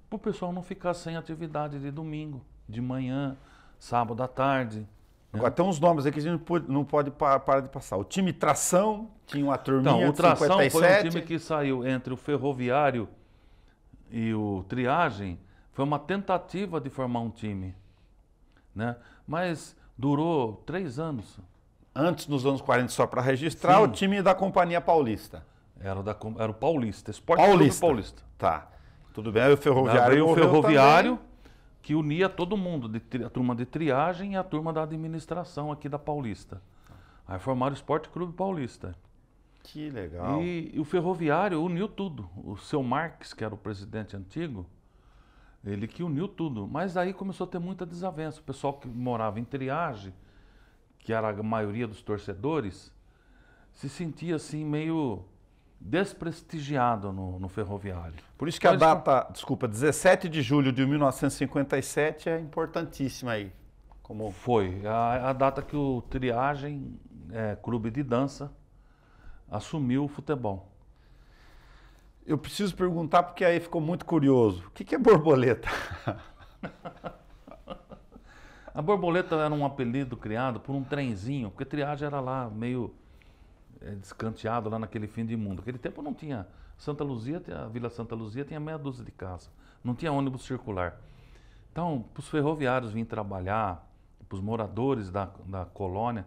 para o pessoal não ficar sem atividade de domingo, de manhã, sábado à tarde. Agora tem uns nomes aqui que a gente não pode parar de passar. O time Tração tinha uma turminha Então, o de Tração 57. foi um time que saiu entre o Ferroviário e o Triagem. Foi uma tentativa de formar um time, né? Mas durou 3 anos. Antes, nos anos 40, só para registrar, Sim. o time da Companhia Paulista. Era o Paulista, Esporte Clube Paulista. Tá. Tudo bem, aí o Ferroviário Aí veio o morreu Ferroviário, também. que unia todo mundo, a turma de triagem e a turma da administração aqui da Paulista. Aí formaram o Esporte Clube Paulista. Que legal. E o Ferroviário uniu tudo. O seu Marques, que era o presidente antigo, ele que uniu tudo. Mas aí começou a ter muita desavença. O pessoal que morava em Triagem, que era a maioria dos torcedores, se sentia assim meio desprestigiado no Ferroviário. Por isso que a Mas- data, desculpa, 17 de julho de 1957 é importantíssima aí. Como Foi a data que o Triagem, clube de dança, assumiu o futebol. eu preciso perguntar porque aí ficou muito curioso. O que é borboleta? A borboleta era um apelido criado por um trenzinho, porque Triagem era lá meio descanteado lá naquele fim de mundo. Naquele tempo não tinha Santa Luzia, a Vila Santa Luzia tinha meia dúzia de casas, não tinha ônibus circular. Então, para os ferroviários virem trabalhar, para os moradores da colônia,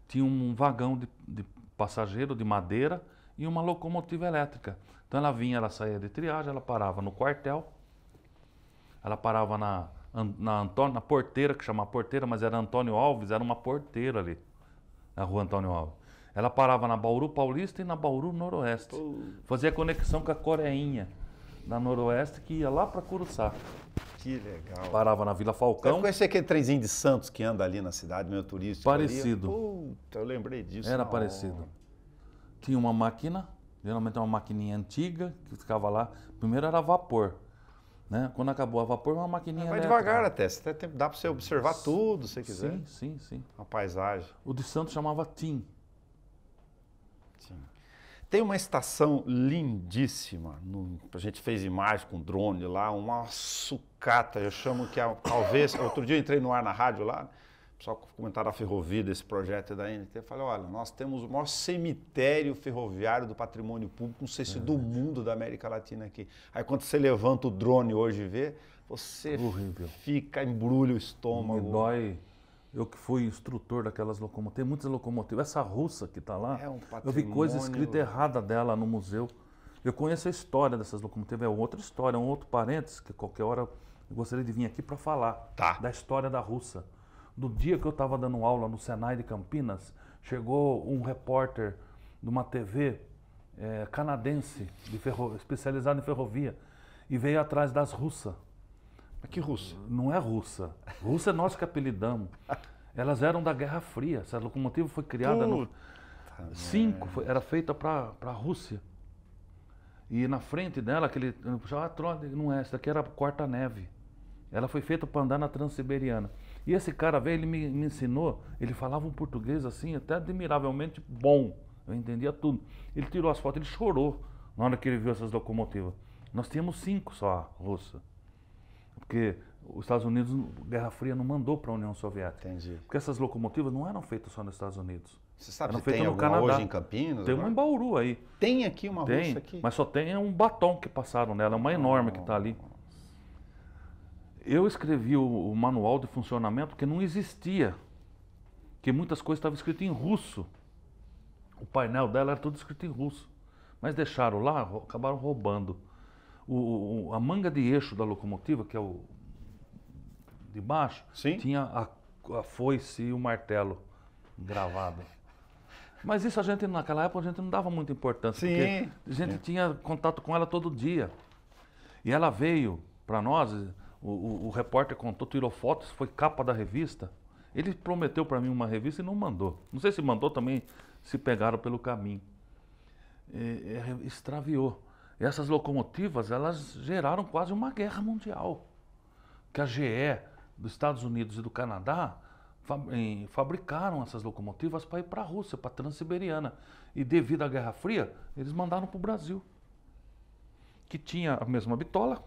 tinha um vagão de passageiro de madeira e uma locomotiva elétrica. Então ela saía de Triagem, ela parava no quartel, ela parava na porteira, que chama porteira, mas era Antônio Alves, era uma porteira ali, na rua Antônio Alves. Ela parava na Bauru Paulista e na Bauru Noroeste. Fazia conexão com a Coreinha, na Noroeste, que ia lá para Curuçá. Que legal. Parava na Vila Eu Falcão, conheci aquele trenzinho de Santos que anda ali na cidade, meio turístico. Parecido. Ali. Puta, eu lembrei disso. era na parecido. hora. Tinha uma máquina, geralmente uma maquininha antiga, que ficava lá. Primeiro era a vapor, né? Quando acabou a vapor, uma maquininha Vai elétrica. devagar até, você tem tempo, dá para você observar tudo, se você quiser. Sim, sim, sim. A paisagem. O de Santos chamava TIM. Sim. Tem uma estação lindíssima, a gente fez imagem com drone lá, uma sucata, eu chamo que é, talvez, outro dia eu entrei no ar na rádio lá, o pessoal comentaram a ferrovia desse projeto da NT, eu falei, olha, nós temos o maior cemitério ferroviário do patrimônio público, não sei se do mundo, da América Latina aqui. Aí quando você levanta o drone hoje e vê, você Horrível. fica, embrulha o Me estômago. dói. Eu que fui instrutor daquelas locomotivas, tem muitas locomotivas. Essa russa que está lá, É um eu vi coisa patrimônio. escrita errada dela no museu. Eu conheço a história dessas locomotivas, é outra história, é um outro parênteses, que qualquer hora eu gostaria de vir aqui para falar Tá. da história da russa. Do dia que eu estava dando aula no Senai de Campinas, chegou um repórter de uma TV canadense, especializado em ferrovia, e veio atrás das russas. Mas que russo? Não é russa. Russa é nós que apelidamos. Elas eram da Guerra Fria. Essa locomotiva foi criada no... era feita para a Rússia. E na frente dela, não é, essa daqui era a Quarta-Neve. Ela foi feita para andar na Transiberiana. E esse cara veio, ele me ensinou, ele falava um português assim, até admiravelmente bom. Eu entendia tudo. Ele tirou as fotos, ele chorou na hora que ele viu essas locomotivas. Nós tínhamos 5 só, russa. Porque os Estados Unidos, Guerra Fria, não mandou para a União Soviética. Entendi. Porque essas locomotivas não eram feitas só nos Estados Unidos. Você sabe Eram se tem feitas no alguma Canadá. hoje em Campinas? Tem uma agora? em Bauru aí. Tem aqui uma Tem, russa aqui? mas só tem um batom que passaram nela, uma enorme que está ali. Eu escrevi o manual de funcionamento porque não existia, porque muitas coisas estavam escritas em russo. O painel dela era tudo escrito em russo, mas deixaram lá, acabaram roubando. A manga de eixo da locomotiva, que é o de baixo, Sim. tinha a foice e o martelo gravado. Mas isso naquela época, a gente não dava muita importância, Sim. porque a gente tinha contato com ela todo dia. E ela veio para nós, o repórter contou, tirou fotos, foi capa da revista. Ele prometeu para mim uma revista e não mandou. Não sei se mandou também, se pegaram pelo caminho. Extraviou. E essas locomotivas, elas geraram quase uma guerra mundial. Que a GE dos Estados Unidos e do Canadá fabricaram essas locomotivas para ir para a Rússia, para a Transiberiana. E devido à Guerra Fria, eles mandaram para o Brasil. Que tinha a mesma bitola,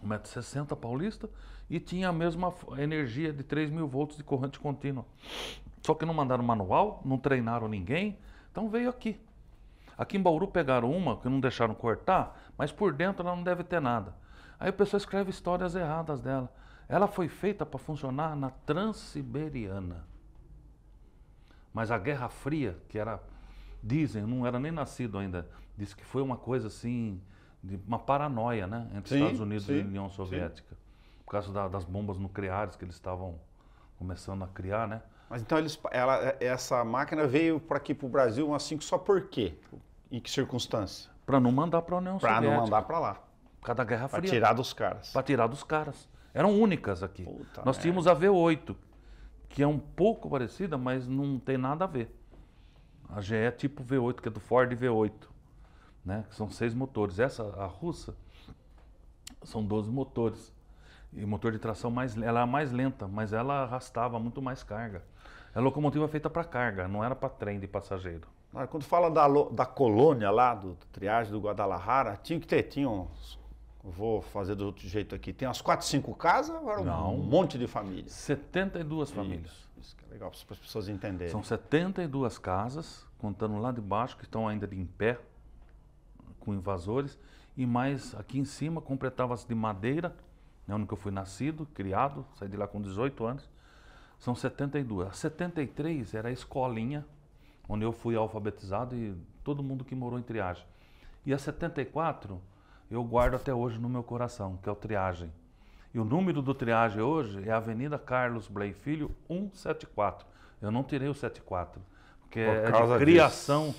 1,60 m paulista, e tinha a mesma energia de 3.000 volts de corrente contínua. Só que não mandaram manual, não treinaram ninguém, então veio aqui. Aqui em Bauru pegaram uma, que não deixaram cortar, mas por dentro ela não deve ter nada. Aí o pessoal escreve histórias erradas dela. Ela foi feita para funcionar na Transiberiana. Mas a Guerra Fria, que era, dizem, não era nem nascido ainda, diz que foi uma coisa assim, de uma paranoia, né, entre Estados Unidos e União Soviética. Por causa das bombas nucleares que eles estavam começando a criar, né? Mas então essa máquina veio para aqui para o Brasil assim só por quê? Em que circunstância? Para não mandar para a União Soviética. Para não mandar para lá. Por causa da Guerra Fria. Para tirar dos caras. Para tirar dos caras. Eram únicas aqui. Puta Nós tínhamos a V8, que é um pouco parecida, mas não tem nada a ver. A GE é tipo V8, que é do Ford V8, né? Que são 6 motores. Essa, a russa, são 12 motores. E motor de tração ela é mais lenta, mas ela arrastava muito mais carga. A locomotiva é feita para carga, não era para trem de passageiro. Quando fala da colônia lá, do triagem do Guadalajara, tinha uns, vou fazer do outro jeito aqui, tem umas 4, 5 casas ou era um monte de famílias? 72 famílias. Isso que é legal para as pessoas entenderem. São 72 casas, contando lá de baixo, que estão ainda em pé, com invasores, e mais aqui em cima, completava-se de madeira, onde eu fui nascido, criado, saí de lá com 18 anos, são 72. A 73 era a escolinha, onde eu fui alfabetizado e todo mundo que morou em Triagem. E a 74 eu guardo até hoje no meu coração, que é o Triagem. E o número do Triagem hoje é a Avenida Carlos Bley Filho 174. Eu não tirei o 74, porque é de criação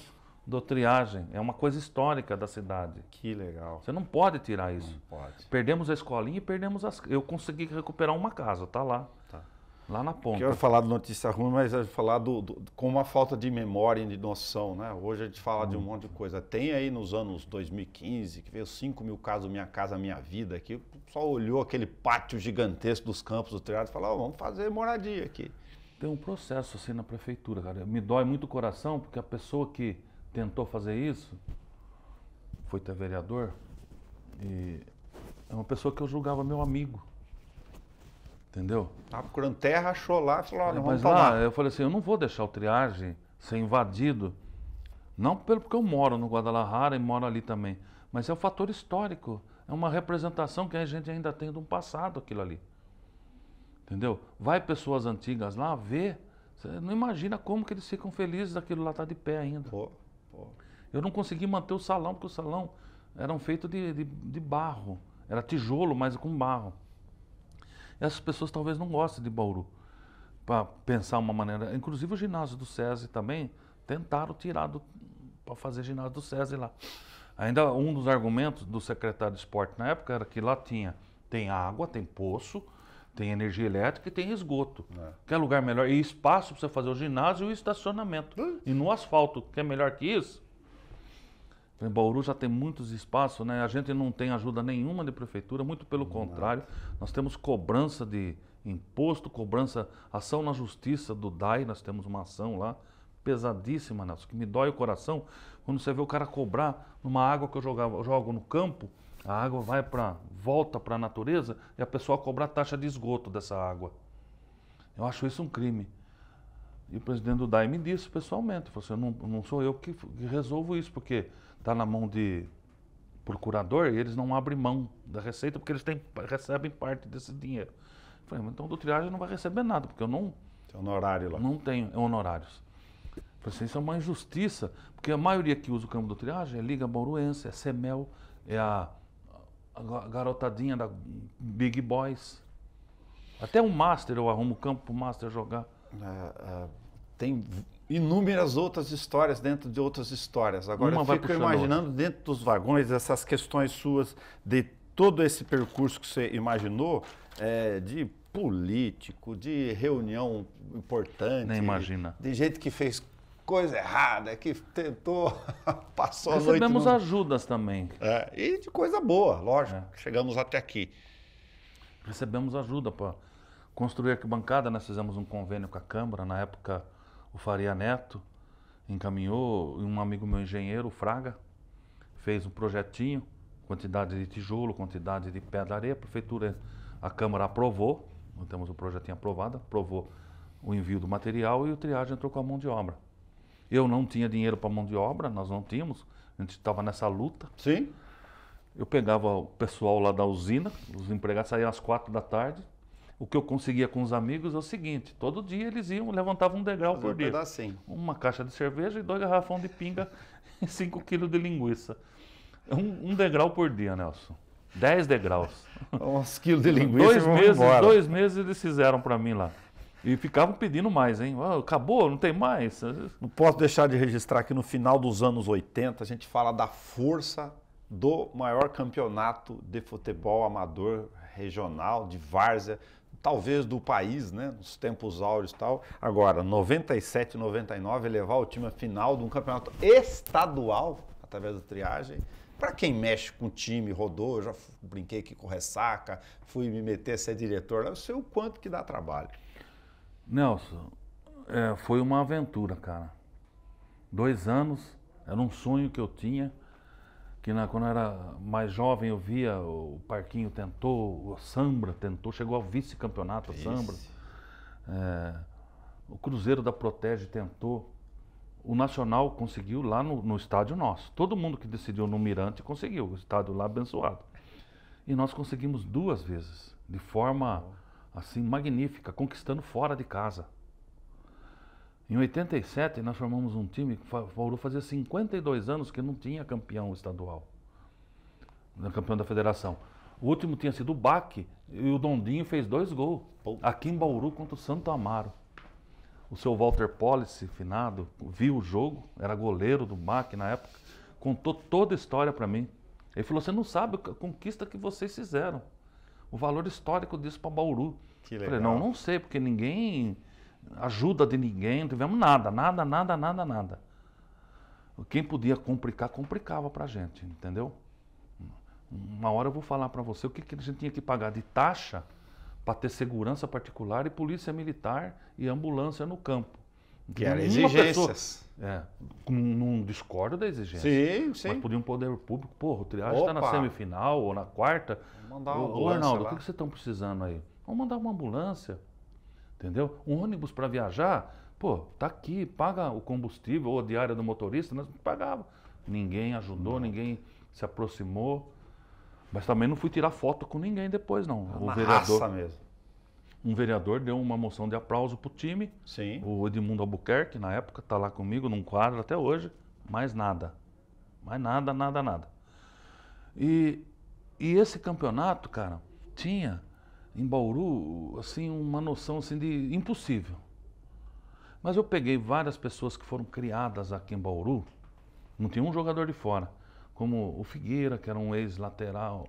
do Triagem. É uma coisa histórica da cidade. Que legal. Você não pode tirar isso. Não pode. Perdemos a escolinha e perdemos as... Eu consegui recuperar uma casa, tá lá. Tá. Lá na ponta. Quero falar de notícia ruim, mas eu falar com uma falta de memória e de noção, né? Hoje a gente fala de um monte de coisa. Tem aí nos anos 2015, que veio 5.000 casos Minha Casa Minha Vida, aqui o pessoal olhou aquele pátio gigantesco dos campos do Triagem e falou, vamos fazer moradia aqui. Tem um processo assim na prefeitura, cara. Me dói muito o coração, porque a pessoa que tentou fazer isso foi ter vereador e é uma pessoa que eu julgava meu amigo. Entendeu? Tava procurando terra, achou lá e falou, não, vamos tomar. Lá, eu falei assim, eu não vou deixar o Triagem ser invadido, não porque eu moro no Guadalajara e moro ali também, mas é um fator histórico, é uma representação que a gente ainda tem de um passado aquilo ali. Entendeu? Vai pessoas antigas lá ver, você não imagina como que eles ficam felizes daquilo lá estar de pé ainda. Pô. Eu não consegui manter o salão, porque o salão era feito de barro, era tijolo, mas com barro. Essas pessoas talvez não gostem de Bauru, para pensar uma maneira. Inclusive o ginásio do SESI também tentaram tirar para fazer ginásio do SESI lá. Ainda um dos argumentos do secretário de esporte na época era que lá tem água, tem poço, tem energia elétrica e tem esgoto. Quer lugar melhor? E espaço para você fazer o ginásio e o estacionamento. E no asfalto, quer melhor que isso? Em Bauru já tem muitos espaços, né? A gente não tem ajuda nenhuma de prefeitura, muito pelo contrário. Nós temos cobrança de imposto, ação na justiça do DAI, nós temos uma ação lá, pesadíssima, Nelson, que me dói o coração, quando você vê o cara cobrar numa água que eu jogo no campo, a água volta para a natureza e a pessoa cobra taxa de esgoto dessa água. Eu acho isso um crime. E o presidente do DAI me disse pessoalmente, falou assim, não sou eu que resolvo isso, porque está na mão de procurador e eles não abrem mão da receita porque eles recebem parte desse dinheiro. Eu falei, mas então do triagem não vai receber nada, porque eu não... Tem honorário lá. Não tenho honorários. Eu falei assim, isso é uma injustiça, porque a maioria que usa o campo do triagem é Liga Bauruense, é Semel, é a garotadinha da Big Boys. Até o Master, eu arrumo o campo pro Master jogar. Tem inúmeras outras histórias dentro de outras histórias. Agora eu fico imaginando dentro dos vagões essas questões suas, de todo esse percurso que você imaginou, de político, de reunião importante. Nem imagina. De gente que fez coisa errada, que tentou, passou a noite... Recebemos ajudas também. E de coisa boa, lógico. Chegamos até aqui. Recebemos ajuda para construir arquibancada. Nós fizemos um convênio com a Câmara. Na época, o Faria Neto encaminhou, e um amigo meu engenheiro, o Fraga, fez um projetinho, quantidade de tijolo, quantidade de pedra areia. A prefeitura, a Câmara aprovou, nós temos o projetinho aprovado, aprovou o envio do material e o triagem entrou com a mão de obra. Eu não tinha dinheiro para mão de obra, nós não tínhamos, a gente estava nessa luta. Sim. Eu pegava o pessoal lá da usina, os empregados saíam às 4 da tarde. O que eu conseguia com os amigos é o seguinte, todo dia eles iam, levantavam um degrau por dia. Uma caixa de cerveja e 2 garrafões de pinga e 5 quilos de linguiça. Um degrau por dia, Nelson. 10 degraus. Uns quilos de linguiça 2 meses eles fizeram para mim lá. E ficavam pedindo mais, hein? Oh, acabou, não tem mais. Não posso deixar de registrar que no final dos anos 80 a gente fala da força do maior campeonato de futebol amador regional, de várzea, talvez do país, né? Nos tempos áureos e tal. Agora, 97, 99, levar o time à final de um campeonato estadual, através da triagem. Para quem mexe com o time, rodou, eu já brinquei aqui com ressaca, fui me meter a ser diretor, eu sei o quanto que dá trabalho. Nelson, foi uma aventura, cara. 2 anos, era um sonho que eu tinha, que quando eu era mais jovem eu via o Parquinho tentou, o Sambra tentou, chegou ao vice-campeonato, o Sambra. O Cruzeiro da Protege tentou. O Nacional conseguiu lá no estádio nosso. Todo mundo que decidiu no Mirante conseguiu, o estádio lá abençoado. E nós conseguimos 2 vezes, de forma assim magnífica, conquistando fora de casa. Em 87 nós formamos um time que Bauru fazia 52 anos que não tinha campeão estadual, campeão da federação. O último tinha sido o Baque e o Dondinho fez 2 gols aqui em Bauru contra o Santo Amaro. O seu Walter Policy, finado, viu o jogo, era goleiro do Baque na época, contou toda a história para mim. Ele falou, você não sabe a conquista que vocês fizeram, o valor histórico disso para Bauru. Que eu legal. falei, não sei, porque ninguém ajuda de ninguém, não tivemos nada. Quem podia complicar, complicava pra gente, entendeu? Uma hora eu vou falar para você o que a gente tinha que pagar de taxa para ter segurança particular e polícia militar e ambulância no campo. Que eram exigências. Não discordo da exigência. Sim, sim. Mas podia um poder público, porra, o triagem está na semifinal ou na quarta. Mandar uma Ô Arnaldo, lá. o que vocês estão precisando aí? Vamos mandar uma ambulância, entendeu? Um ônibus para viajar, pô, tá aqui, paga o combustível ou a diária do motorista, nós pagava. Ninguém ajudou, ninguém se aproximou. Mas também não fui tirar foto com ninguém depois, não. Uma raça mesmo. Um vereador deu uma moção de aplauso pro time. Sim. O Edmundo Albuquerque, na época, tá lá comigo num quadro até hoje. Mais nada. Mais nada. E esse campeonato, cara, tinha em Bauru, assim, uma noção assim, de impossível. Mas eu peguei várias pessoas que foram criadas aqui em Bauru, não tinha um jogador de fora, como o Figueira, que era um ex-lateral,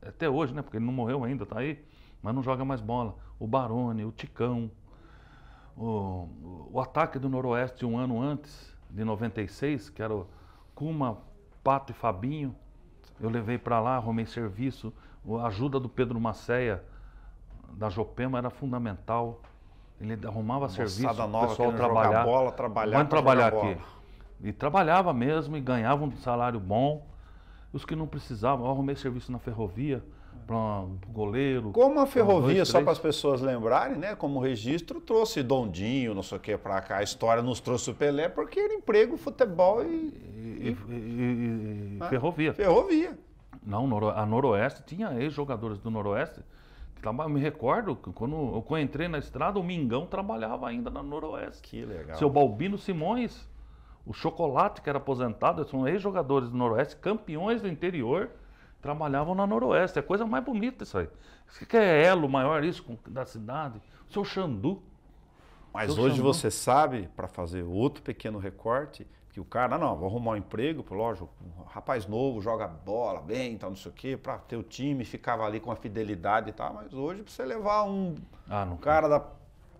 até hoje, né, porque ele não morreu ainda, tá aí, mas não joga mais bola. O Baroni, o Ticão, o ataque do Noroeste um ano antes, de 96, que era o Kuma, Pato e Fabinho, eu levei para lá, arrumei serviço, a ajuda do Pedro Macéia, da Jopema, era fundamental. Ele arrumava serviço para o pessoal trabalhar. Vamos trabalhar aqui. E trabalhava mesmo e ganhava um salário bom. Os que não precisavam, eu arrumei serviço na ferrovia, para um goleiro. Como a Ferrovia, dois, só para as três. pessoas lembrarem, né? Como registro, trouxe Dondinho, não sei o que, para cá. A história nos trouxe o Pelé porque era emprego, futebol E Ferrovia. Ferrovia. Não, a Noroeste tinha ex-jogadores do Noroeste. Eu me recordo que quando eu entrei na estrada, o Mingão trabalhava ainda na Noroeste. Que legal. Seu Balbino Simões, o Chocolate, que era aposentado, são ex-jogadores do Noroeste, campeões do interior, trabalhavam na Noroeste. É a coisa mais bonita isso aí. Isso que é elo maior isso da cidade. O seu Xandu. Mas Seu hoje Xandu. você sabe, para fazer outro pequeno recorte, que o cara, não, vou arrumar um emprego, lógico, um rapaz novo, joga bola bem, tal, não sei o quê, para ter o time, ficava ali com a fidelidade e tal, mas hoje pra você levar um cara da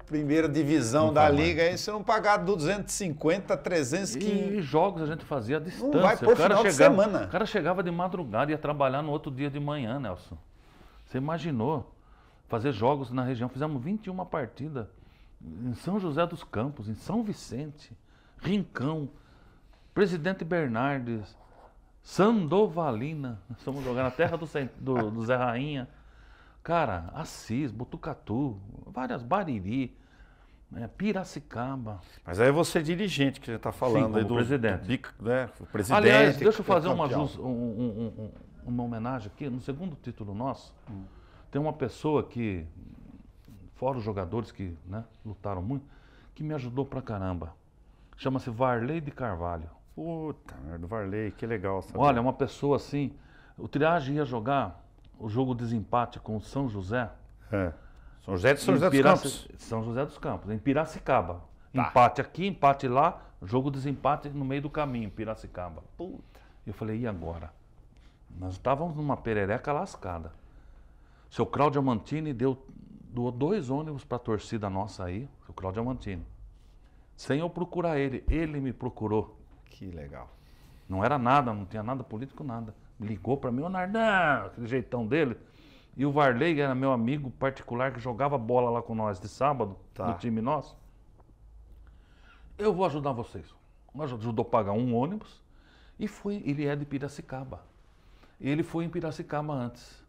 primeira divisão da liga, aí você não pagar 250, 300, 500... E jogos a gente fazia à distância. Não vai por final de semana. O cara chegava de madrugada e ia trabalhar no outro dia de manhã, Nelson. Você imaginou fazer jogos na região? Fizemos 21 partidas em São José dos Campos, em São Vicente, Rincão, Presidente Bernardes, Sandovalina. Nós estamos jogando na terra do Zé Rainha. Cara, Assis, Botucatu, várias, Bariri, Piracicaba. Mas aí você é dirigente que você está falando. Sim, aí do presidente. O presidente. Aliás, deixa eu fazer uma homenagem aqui. No segundo título nosso, tem uma pessoa que, fora os jogadores que lutaram muito, que me ajudou pra caramba. Chama-se Varley de Carvalho. Puta merda, Varley, que legal. Sabe? Olha, uma pessoa assim. O Triage ia jogar o jogo de desempate com o São José. São José dos Campos. São José dos Campos, em Piracicaba. Tá. Empate aqui, empate lá, jogo de desempate no meio do caminho, Piracicaba. Puta. Eu falei, e agora? Nós estávamos numa perereca lascada. O seu Cláudio Amantini doou 2 ônibus para a torcida nossa aí, o Cláudio Amantini. Sem eu procurar ele, ele me procurou. Que legal. Não era nada, não tinha nada político, nada. Ligou para mim, o Nardão, aquele jeitão dele. E o Varley era meu amigo particular que jogava bola lá com nós de sábado, no time nosso. Eu vou ajudar vocês. Nós ajudou a pagar um ônibus e foi. Ele é de Piracicaba. Ele foi em Piracicaba antes.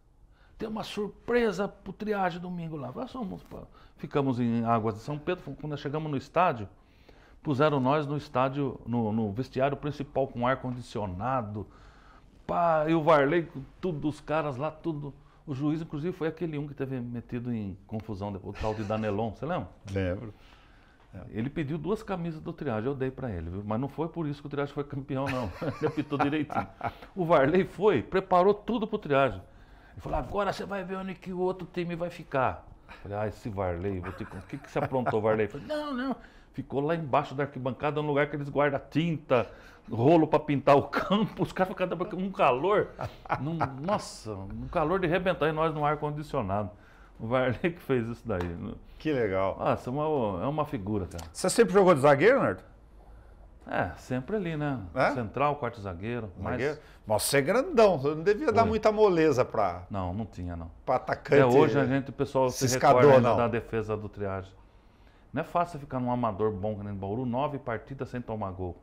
Tem uma surpresa pro Triage domingo lá. Ficamos em Águas de São Pedro. Quando nós chegamos no estádio, puseram nós no estádio, no vestiário principal com ar-condicionado. E o Varley, tudo, os caras lá, tudo. O juiz, inclusive, foi aquele que teve metido em confusão, o tal de Danelon, você lembra? Lembro. Ele pediu 2 camisas do Triage, eu dei pra ele, viu? Mas não foi por isso que o Triage foi campeão, não. Ele apitou direitinho. O Varley preparou tudo pro Triage. Ele falou, agora você vai ver onde que o outro time vai ficar. Eu falei, esse Varley, o que você aprontou, Varley? Eu falei, não. Ficou lá embaixo da arquibancada, um lugar que eles guardam tinta, rolo para pintar o campo. Os caras ficam com um calor. Nossa, um calor de arrebentar. E nós no ar-condicionado. O Varley que fez isso daí. Que legal. Nossa, é uma figura, cara. Você sempre jogou de zagueiro, Nardo? Sempre ali, né? Central, quarto zagueiro. Mas você é grandão, você não devia dar muita moleza para... Não tinha, não. Para atacante. Hoje o pessoal se recorda da defesa do Triage. Não é fácil ficar num amador bom que nem Bauru, 9 partidas sem tomar gol.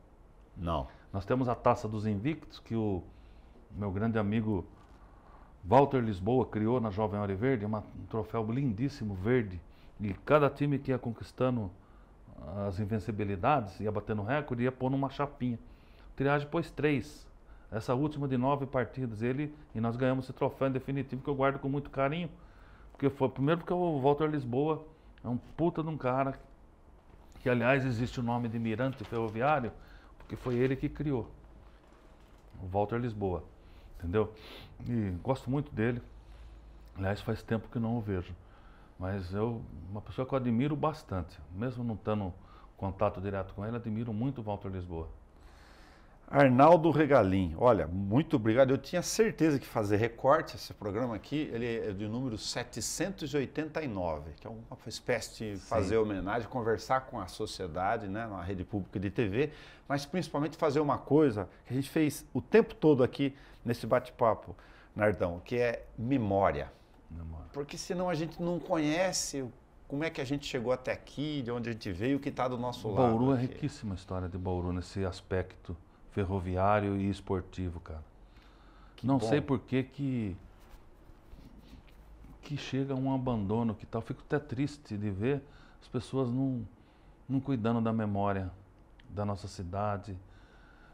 Não. Nós temos a Taça dos Invictos, que o meu grande amigo Walter Lisboa criou na Jovem Ouro Verde, um troféu lindíssimo, verde. E cada time que ia conquistando as invencibilidades, ia batendo recorde, ia pôr numa chapinha. O Triage pôs 3. Essa última de 9 partidas, e nós ganhamos esse troféu em definitivo, que eu guardo com muito carinho. Primeiro porque o Walter Lisboa é um puta de um cara, que aliás existe o nome de Mirante Ferroviário, porque foi ele que criou. O Walter Lisboa, entendeu? E gosto muito dele. Aliás, faz tempo que não o vejo. Mas uma pessoa que eu admiro bastante. Mesmo não tendo contato direto com ele, admiro muito o Walter Lisboa. Arnaldo Regalim, olha, muito obrigado. Eu tinha certeza que fazer recorte, esse programa aqui, ele é de número 789, que é uma espécie de fazer homenagem, conversar com a sociedade, né, na rede pública de TV, mas principalmente fazer uma coisa que a gente fez o tempo todo aqui nesse bate-papo, Nardão, que é memória. Porque senão a gente não conhece como é que a gente chegou até aqui, de onde a gente veio, o que está do nosso lado. Bauru é riquíssima a história de Bauru nesse aspecto ferroviário e esportivo, cara. Não sei por que que chega a um abandono, que tal. Fico até triste de ver as pessoas não cuidando da memória da nossa cidade,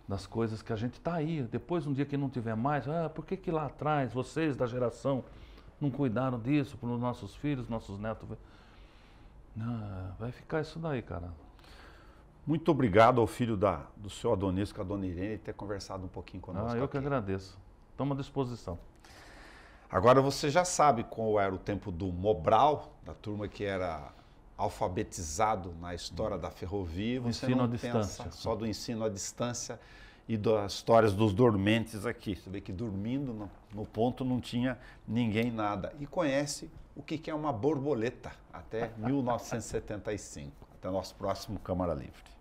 das coisas que a gente está aí. Depois, um dia que não tiver mais, por que lá atrás, vocês da geração, não cuidaram disso para os nossos filhos, nossos netos? Vai ficar isso daí, cara. Muito obrigado ao filho do seu Adonis, com a dona Irene, ter conversado um pouquinho conosco. Eu que agradeço. Estamos à disposição. Agora você já sabe qual era o tempo do Mobral, da turma que era alfabetizado na história da ferrovia. Você ensino não à distância. pensa só do ensino à distância e das histórias dos dormentes aqui. Você vê que dormindo no ponto não tinha ninguém nada. E conhece o que é uma borboleta até 1975. Até o nosso próximo Câmara Livre.